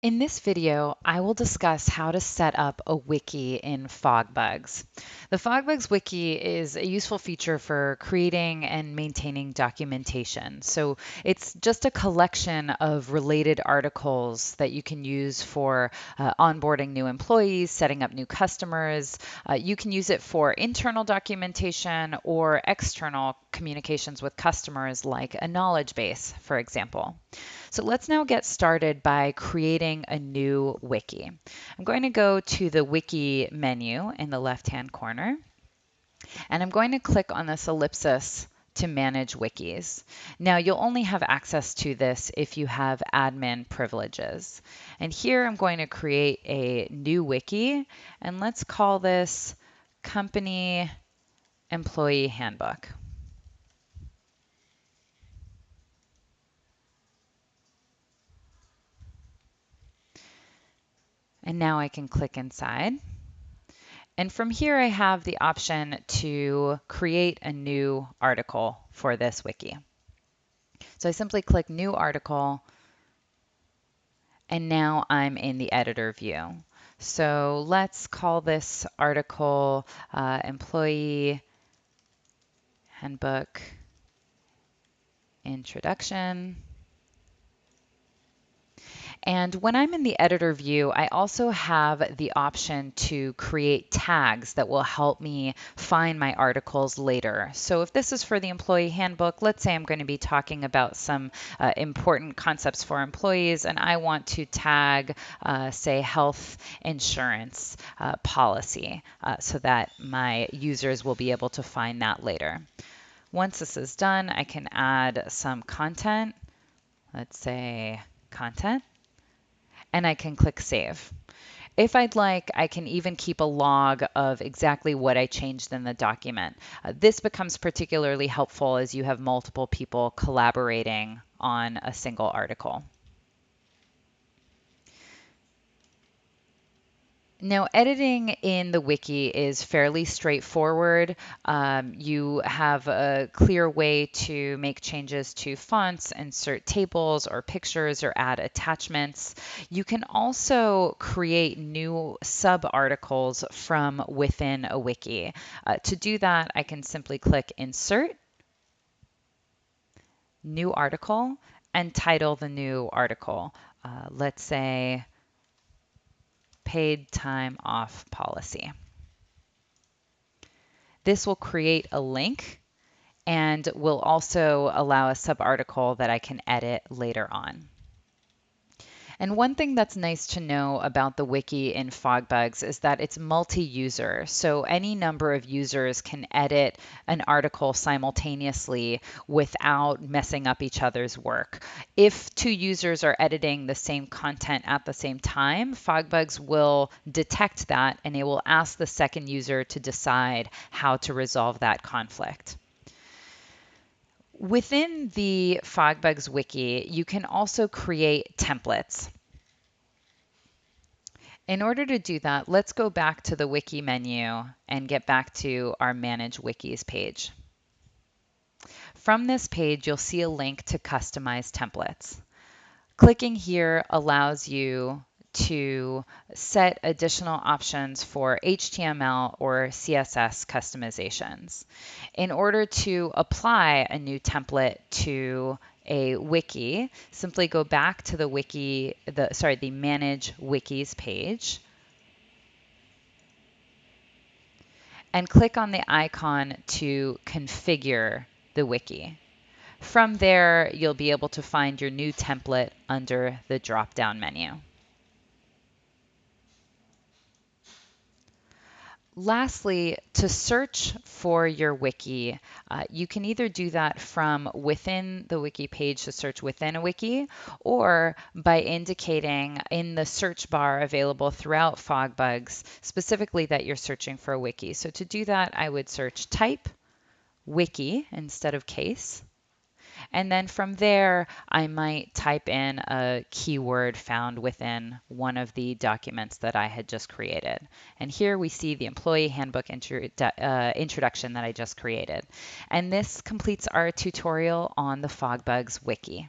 In this video, I will discuss how to set up a wiki in FogBugz. The FogBugz wiki is a useful feature for creating and maintaining documentation. So it's just a collection of related articles that you can use for onboarding new employees, setting up new customers. You can use it for internal documentation or external communications with customers, like a knowledge base, for example. So let's now get started by creating a new wiki. I'm going to go to the Wiki menu in the left-hand corner, and I'm going to click on this ellipsis to manage wikis. Now, you'll only have access to this if you have admin privileges. And here I'm going to create a new wiki, and let's call this Company Employee Handbook. And now I can click inside. And from here, I have the option to create a new article for this wiki. So I simply click New Article, and now I'm in the editor view. So let's call this article Employee Handbook Introduction. And when I'm in the editor view, I also have the option to create tags that will help me find my articles later. So if this is for the employee handbook, let's say I'm going to be talking about some important concepts for employees, and I want to tag, say, health insurance policy so that my users will be able to find that later. Once this is done, I can add some content. Let's say content. And I can click Save. If I'd like, I can even keep a log of exactly what I changed in the document. This becomes particularly helpful as you have multiple people collaborating on a single article. Now, editing in the wiki is fairly straightforward. You have a clear way to make changes to fonts, insert tables or pictures, or add attachments. You can also create new sub-articles from within a wiki. To do that, I can simply click Insert, New Article, and title the new article. Let's say Paid Time Off Policy. This will create a link and will also allow a sub-article that I can edit later on. And one thing that's nice to know about the wiki in FogBugz is that it's multi-user. So any number of users can edit an article simultaneously without messing up each other's work. If two users are editing the same content at the same time, FogBugz will detect that and it will ask the second user to decide how to resolve that conflict. Within the FogBugz wiki, you can also create templates. In order to do that, let's go back to the Wiki menu and get back to our Manage Wikis page. From this page, you'll see a link to customize templates. Clicking here allows you to set additional options for HTML or CSS customizations. In order to apply a new template to a wiki, simply go back to the the Manage Wikis page and click on the icon to configure the wiki. From there, you'll be able to find your new template under the drop-down menu. Lastly, to search for your wiki, you can either do that from within the wiki page to search within a wiki, or by indicating in the search bar available throughout FogBugz, specifically that you're searching for a wiki. So to do that, I would search type wiki instead of case. And then from there, I might type in a keyword found within one of the documents that I had just created. And here we see the employee handbook introduction that I just created. And this completes our tutorial on the FogBugz wiki.